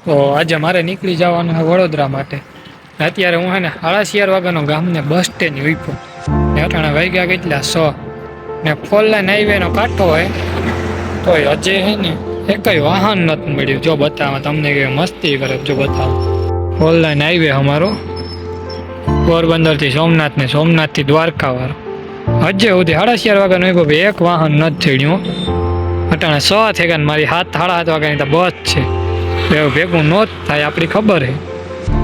તો આજે મારે નીકળી જવાનું છે વડોદરા માટે. અત્યારે હું હે ને 11:30 વાગ્યાનો ગામને બસ સ્ટેન્ડ વીપ્યો ને અટાણા વાગ્યા કેટલા 100 ને 4 લાઈન હાઈવેનો કાંઠો હોય તોય હજે હે ને એકય વાહન નથી મળ્યું. જો બતાવો તમને કે મસ્તી કરે. જો બતાવો 4 લાઈન હાઈવે અમારો પોરબંદરથી સોમનાથ ને સોમનાથથી દ્વારકા વાળો. હજે સુધી 11:30 વાગ્યાનો એક વાહન નથી થયું. અટાણા 100 થઈ ગયા. મારી 7:30 વાગ્યાની તો બસ છે. એવું ભેગું ન જ થાય આપણી ખબર હે.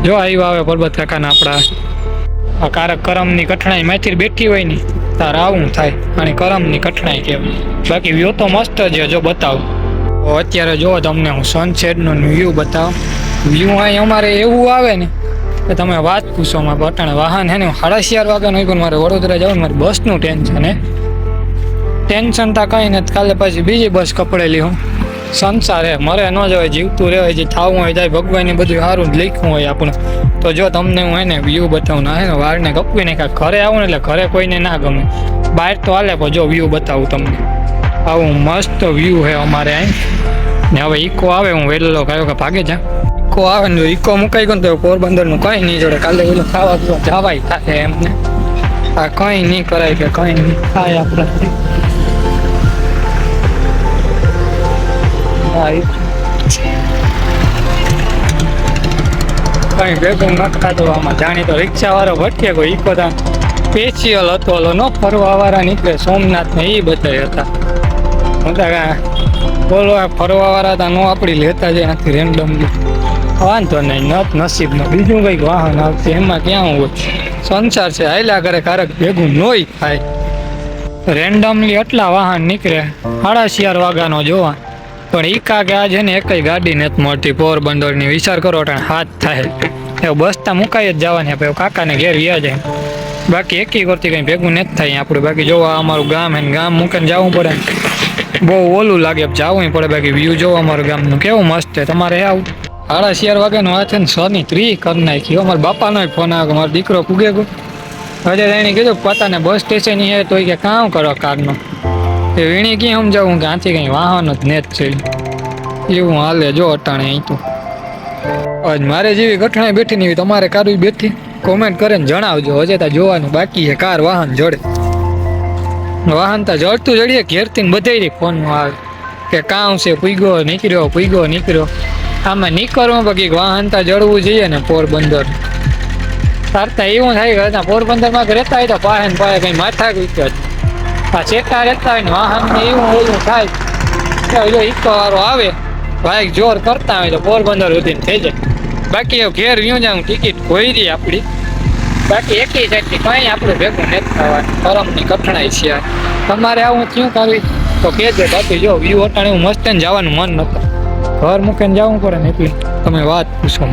જો આવ્યા આવે પરબત કાકાના આપણા કારક કરમની કઠણાઈ માંથી બેઠી હોય ને તાર આવું થાય. અને કરમની કઠણાઈ કહેવાય. બાકી વ્યૂ તો મસ્ત છે. જો બતાવું અત્યારે જો તમને હું સનસેટનો વ્યૂ બતાવું. વ્યૂ અહીં અમારે એવું આવે ને કે તમે વાત પૂછો. મારે અટાણે વાહન હે ને 11:30 વાગ્યાનો પણ મારે વડોદરા જવાનું. મારી બસનું ટેન્શન હે. ટેન્શન તા કંઈ નથી. કાલે પછી બીજી બસ કપડેલી હું સંસાર હે. મરે ન જવાય, જીવતું રહેવાય. જે થવું હોય જાય. ભગવાનને બધું સારું લખ્યું હોય આપણે. તો જો તમને હું એને વ્યૂ બતાવું ના હે ને વાળને કપવી ને કાંઈ ઘરે આવું ને એટલે ઘરે કોઈને ના ગમે. બહાર તો હાલે પણ જો વ્યૂ બતાવું તમને. આવું મસ્ત વ્યૂ હે અમારે અહીં. ને હવે ઇકો આવે હું વહેલો કયો કે ભાગે જા. ઇકો આવે ને જો ઇકો મુકાઈ ગયો ને તો પોરબંદરનું કંઈ નહીં જોડે. કાલે એલો ખાવા પીવા જવાય થાય એમને. આ કંઈ નહીં કરાય કે કંઈ નહીં થાય આપણાથી. કઈ ભેગું નથી ખાતું આમાં. જાણી તો રિક્ષા વાળો ભટકે કોઈ ઇકો તા સ્પેશિયલ હતો. ઓલો ન ફરવા વાળા નીકળે સોમનાથ ને એ બધા હતા. હું તો બોલો ફરવા વાળા હતા નો આપડી લેતા જાય નથી રેન્ડમલી. વાંધો નહીં નસીબમાં બીજું કંઈક વાહન આવશે એમાં ક્યાં હોય. સંસાર છે હાલ્યા કરે. કારક ભેગું નોય થાય. રેન્ડમલી એટલા વાહન નીકળે 11:30 વાગ્યાનો જોવા. પણ ઈકા કે આજે ને એકય ગાડી નથી મળતી પોરબંદરની. વિચાર કરો અટાણે હાથ થાય એવું બસતા મુકાઈ જ જવાની આપણે કાકાને ઘેર વ્યા જાય. બાકી એકી કરતી કંઈ ભેગું નથી થાય આપણે. બાકી જોવા અમારું ગામ હે ગામ મૂકીને જવું પડે. બહુ ઓલું લાગે જવું પડે. બાકી વ્યૂ જોવા અમારું ગામનું કેવું મસ્ત છે. તમારે આવું 11:30 વાગ્યાનો આ છે ને 6:30 કરી નાખી. અમારા બાપાનો ફોન આવ્યો કે મારો દીકરો પૂગે ગયો. હજે એને કીધું પતાને બસ સ્ટેશન હે તો કે કામ કરો કારનો. એ વીણી ક્યાં સમજાવું કે આથી કંઈ વાહન જ નેત છે એવું હાલે. જો અટાણે અહીં તો આજ મારે જેવી ઘટના બેઠી નહીં તમારે કારું બેઠી કોમેન્ટ કરીને જણાવજો. હજે તા જોવાનું બાકી છે કાર વાહન જડે. વાહન તા જડતું જડીએ ઘેરથી બધાય ફોનમાં આવે કે કામ છે પૂગ્યો નીકળ્યો. આમાં નીકળવું બાકી વાહન તા જડવું જોઈએ ને પોરબંદર. તારતા એવું થાય કે પોરબંદરમાં રહેતા હોય તો પાહે ને પાહે કંઈ માથા ગુજ્યા આ ચેટા રહેતા હોય ને વાહન ને એવું થાય. ઇકો વાળો આવે બાઈક જોર કરતા હોય તો પોરબંદર સુધી થઈ જાય. બાકી એવું ઘેર વ્યૂ જાઉં ટિકિટ કોઈ રહી આપણી. બાકી એકી સાઈડથી કંઈ આપણું ભેગું નથી થવાનું. કરમની કઠણાઈ છે. તમારે આવું થયું કરવી તો કહેજો. બાકી જો વ્યૂ અટાણે હું મસ્ત ને જવાનું મન નતું. ઘર મૂકીને જવું પડે ને એટલે તમે વાત પૂછો.